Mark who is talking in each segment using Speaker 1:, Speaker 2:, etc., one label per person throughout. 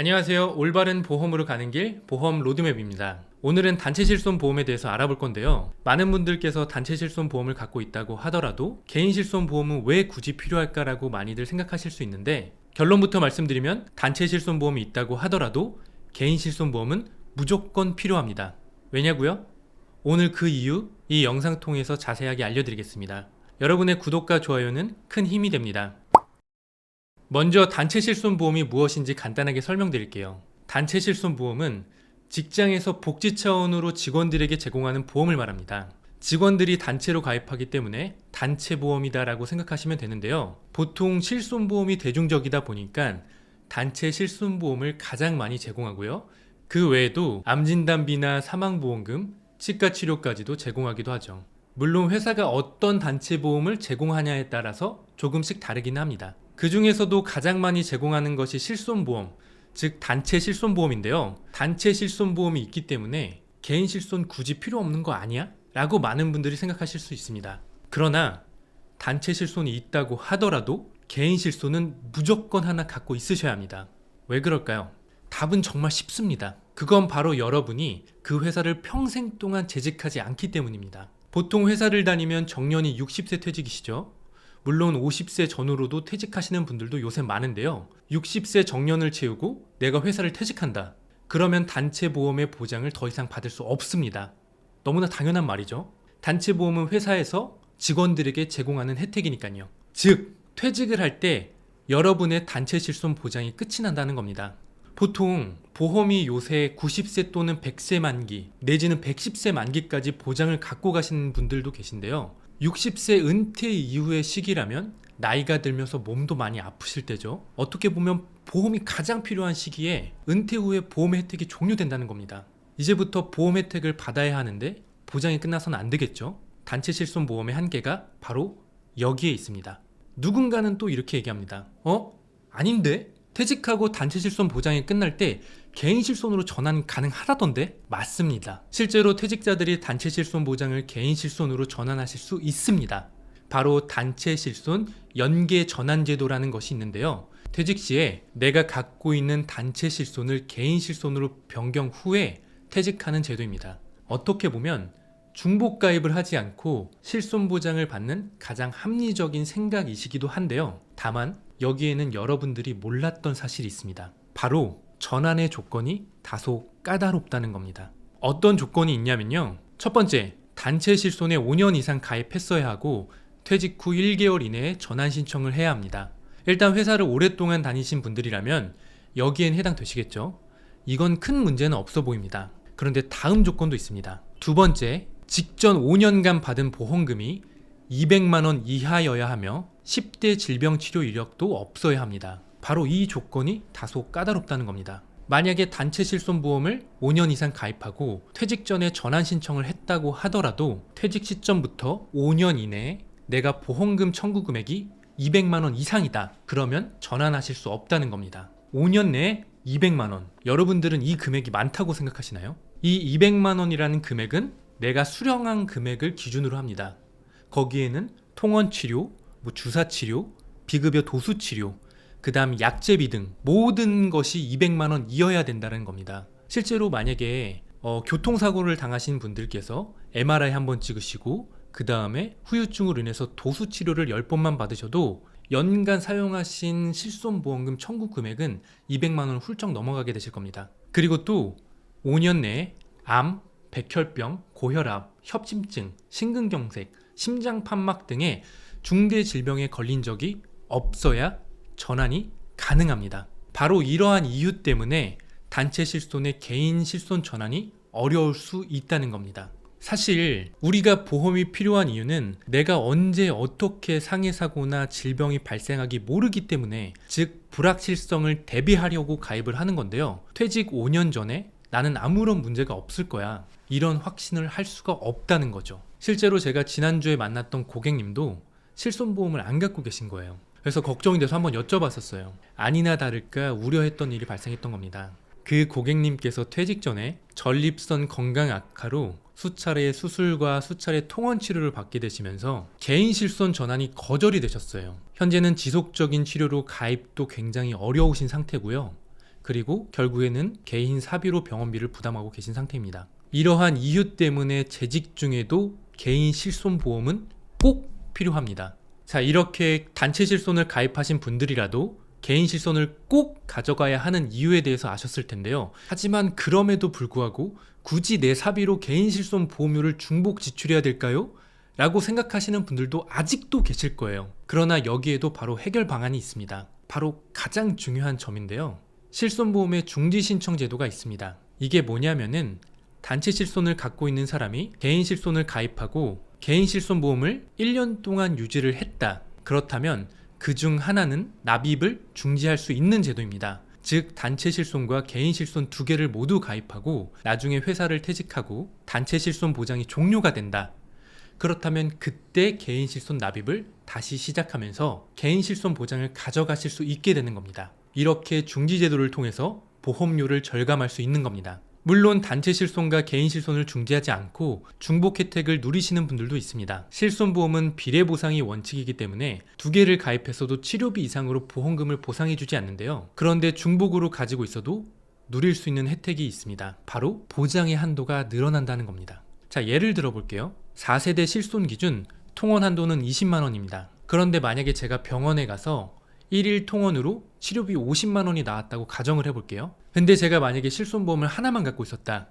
Speaker 1: 안녕하세요. 올바른 보험으로 가는 길 보험 로드맵입니다. 오늘은 단체 실손 보험에 대해서 알아볼 건데요. 많은 분들께서 단체 실손 보험을 갖고 있다고 하더라도 개인 실손 보험은 왜 굳이 필요할까라고 많이들 생각하실 수 있는데, 결론부터 말씀드리면 단체 실손 보험이 있다고 하더라도 개인 실손 보험은 무조건 필요합니다. 왜냐고요? 오늘 그 이유 이 영상 통해서 자세하게 알려드리겠습니다. 여러분의 구독과 좋아요는 큰 힘이 됩니다. 먼저 단체 실손보험이 무엇인지 간단하게 설명드릴게요. 단체 실손보험은 직장에서 복지 차원으로 직원들에게 제공하는 보험을 말합니다. 직원들이 단체로 가입하기 때문에 단체보험이다라고 생각하시면 되는데요. 보통 실손보험이 대중적이다 보니까 단체 실손보험을 가장 많이 제공하고요. 그 외에도 암진단비나 사망보험금, 치과치료까지도 제공하기도 하죠. 물론 회사가 어떤 단체보험을 제공하냐에 따라서 조금씩 다르긴 합니다. 그 중에서도 가장 많이 제공하는 것이 실손보험, 즉 단체 실손보험인데요. 단체 실손보험이 있기 때문에 개인 실손 굳이 필요 없는 거 아니야? 라고 많은 분들이 생각하실 수 있습니다. 그러나 단체 실손이 있다고 하더라도 개인 실손은 무조건 하나 갖고 있으셔야 합니다. 왜 그럴까요? 답은 정말 쉽습니다. 그건 바로 여러분이 그 회사를 평생 동안 재직하지 않기 때문입니다. 보통 회사를 다니면 정년이 60세 퇴직이시죠? 물론 50세 전후로도 퇴직하시는 분들도 요새 많은데요. 60세 정년을 채우고 내가 회사를 퇴직한다. 그러면 단체 보험의 보장을 더 이상 받을 수 없습니다. 너무나 당연한 말이죠. 단체 보험은 회사에서 직원들에게 제공하는 혜택이니까요. 즉, 퇴직을 할 때 여러분의 단체 실손 보장이 끝이 난다는 겁니다. 보통 보험이 요새 90세 또는 100세 만기 내지는 110세 만기까지 보장을 갖고 가시는 분들도 계신데요. 60세 은퇴 이후의 시기라면 나이가 들면서 몸도 많이 아프실 때죠. 어떻게 보면 보험이 가장 필요한 시기에 은퇴 후에 보험 혜택이 종료된다는 겁니다. 이제부터 보험 혜택을 받아야 하는데 보장이 끝나서는 안 되겠죠. 단체 실손 보험의 한계가 바로 여기에 있습니다. 누군가는 또 이렇게 얘기합니다. 아닌데? 퇴직하고 단체 실손 보장이 끝날 때 개인 실손으로 전환 가능하다던데? 맞습니다. 실제로 퇴직자들이 단체 실손 보장을 개인 실손으로 전환하실 수 있습니다. 바로 단체 실손 연계 전환 제도라는 것이 있는데요. 퇴직 시에 내가 갖고 있는 단체 실손을 개인 실손으로 변경 후에 퇴직하는 제도입니다. 어떻게 보면 중복 가입을 하지 않고 실손 보장을 받는 가장 합리적인 생각이시기도 한데요. 다만 여기에는 여러분들이 몰랐던 사실이 있습니다. 바로 전환의 조건이 다소 까다롭다는 겁니다. 어떤 조건이 있냐면요. 첫 번째, 단체 실손에 5년 이상 가입했어야 하고 퇴직 후 1개월 이내에 전환 신청을 해야 합니다. 일단 회사를 오랫동안 다니신 분들이라면 여기엔 해당되시겠죠. 이건 큰 문제는 없어 보입니다. 그런데 다음 조건도 있습니다. 두 번째, 직전 5년간 받은 보험금이 200만 원 이하여야 하며 10대 질병 치료 이력도 없어야 합니다. 바로 이 조건이 다소 까다롭다는 겁니다. 만약에 단체 실손보험을 5년 이상 가입하고 퇴직 전에 전환 신청을 했다고 하더라도 퇴직 시점부터 5년 이내에 내가 보험금 청구 금액이 200만 원 이상이다. 그러면 전환하실 수 없다는 겁니다. 5년 내에 200만 원. 여러분들은 이 금액이 많다고 생각하시나요? 이 200만 원이라는 금액은 내가 수령한 금액을 기준으로 합니다. 거기에는 통원치료, 주사치료, 비급여 도수치료, 그 다음 약제비 등 모든 것이 200만 원 이어야 된다는 겁니다. 실제로 만약에 교통사고를 당하신 분들께서 MRI 한번 찍으시고 그 다음에 후유증으로 인해서 도수치료를 10번만 받으셔도 연간 사용하신 실손보험금 청구 금액은 200만 원을 훌쩍 넘어가게 되실 겁니다. 그리고 또 5년 내에 암, 백혈병, 고혈압, 협심증, 심근경색, 심장판막 등의 중대 질병에 걸린 적이 없어야 전환이 가능합니다. 바로 이러한 이유 때문에 단체 실손의 개인 실손 전환이 어려울 수 있다는 겁니다. 사실 우리가 보험이 필요한 이유는 내가 언제 어떻게 상해 사고나 질병이 발생하기 모르기 때문에, 즉 불확실성을 대비하려고 가입을 하는 건데요. 퇴직 5년 전에 나는 아무런 문제가 없을 거야, 이런 확신을 할 수가 없다는 거죠. 실제로 제가 지난주에 만났던 고객님도 실손보험을 안 갖고 계신 거예요. 그래서 걱정이 돼서 한번 여쭤봤었어요. 아니나 다를까 우려했던 일이 발생했던 겁니다. 그 고객님께서 퇴직 전에 전립선 건강 악화로 수차례 수술과 수차례 통원 치료를 받게 되시면서 개인 실손 전환이 거절이 되셨어요. 현재는 지속적인 치료로 가입도 굉장히 어려우신 상태고요. 그리고 결국에는 개인 사비로 병원비를 부담하고 계신 상태입니다. 이러한 이유 때문에 재직 중에도 개인 실손보험은 꼭 필요합니다. 자, 이렇게 단체 실손을 가입하신 분들이라도 개인 실손을 꼭 가져가야 하는 이유에 대해서 아셨을 텐데요. 하지만 그럼에도 불구하고 굳이 내 사비로 개인 실손 보험료를 중복 지출해야 될까요? 라고 생각하시는 분들도 아직도 계실 거예요. 그러나 여기에도 바로 해결 방안이 있습니다. 바로 가장 중요한 점인데요. 실손보험의 중지신청 제도가 있습니다. 이게 뭐냐면은 단체 실손을 갖고 있는 사람이 개인 실손을 가입하고 개인 실손보험을 1년 동안 유지를 했다. 그렇다면 그중 하나는 납입을 중지할 수 있는 제도입니다. 즉 단체 실손과 개인 실손 두 개를 모두 가입하고 나중에 회사를 퇴직하고 단체 실손 보장이 종료가 된다. 그렇다면 그때 개인 실손 납입을 다시 시작하면서 개인 실손 보장을 가져가실 수 있게 되는 겁니다. 이렇게 중지 제도를 통해서 보험료를 절감할 수 있는 겁니다. 물론 단체 실손과 개인 실손을 중지하지 않고 중복 혜택을 누리시는 분들도 있습니다. 실손보험은 비례보상이 원칙이기 때문에 두 개를 가입했어도 치료비 이상으로 보험금을 보상해주지 않는데요. 그런데 중복으로 가지고 있어도 누릴 수 있는 혜택이 있습니다. 바로 보장의 한도가 늘어난다는 겁니다. 자, 예를 들어 볼게요. 4세대 실손 기준 통원 한도는 20만 원입니다. 그런데 만약에 제가 병원에 가서 1일 통원으로 치료비 50만 원이 나왔다고 가정을 해볼게요. 근데 제가 만약에 실손보험을 하나만 갖고 있었다.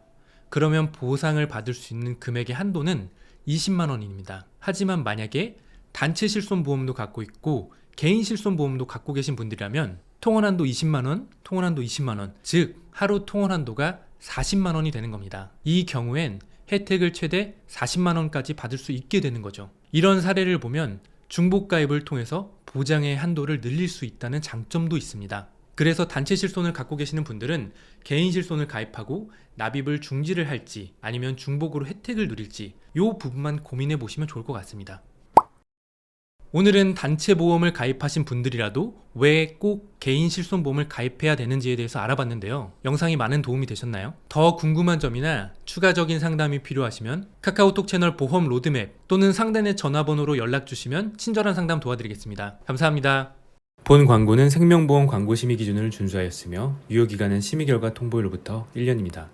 Speaker 1: 그러면 보상을 받을 수 있는 금액의 한도는 20만 원입니다. 하지만 만약에 단체 실손보험도 갖고 있고 개인 실손보험도 갖고 계신 분들이라면 통원한도 20만 원, 통원한도 20만 원, 즉 하루 통원한도가 40만 원이 되는 겁니다. 이 경우엔 혜택을 최대 40만 원까지 받을 수 있게 되는 거죠. 이런 사례를 보면 중복가입을 통해서 보장의 한도를 늘릴 수 있다는 장점도 있습니다. 그래서 단체 실손을 갖고 계시는 분들은 개인 실손을 가입하고 납입을 중지를 할지 아니면 중복으로 혜택을 누릴지 이 부분만 고민해 보시면 좋을 것 같습니다. 오늘은 단체 보험을 가입하신 분들이라도 왜 꼭 개인 실손보험을 가입해야 되는지에 대해서 알아봤는데요. 영상이 많은 도움이 되셨나요? 더 궁금한 점이나 추가적인 상담이 필요하시면 카카오톡 채널 보험 로드맵 또는 상단의 전화번호로 연락 주시면 친절한 상담 도와드리겠습니다. 감사합니다. 본 광고는 생명보험 광고 심의 기준을 준수하였으며 유효기간은 심의 결과 통보일로부터 1년입니다.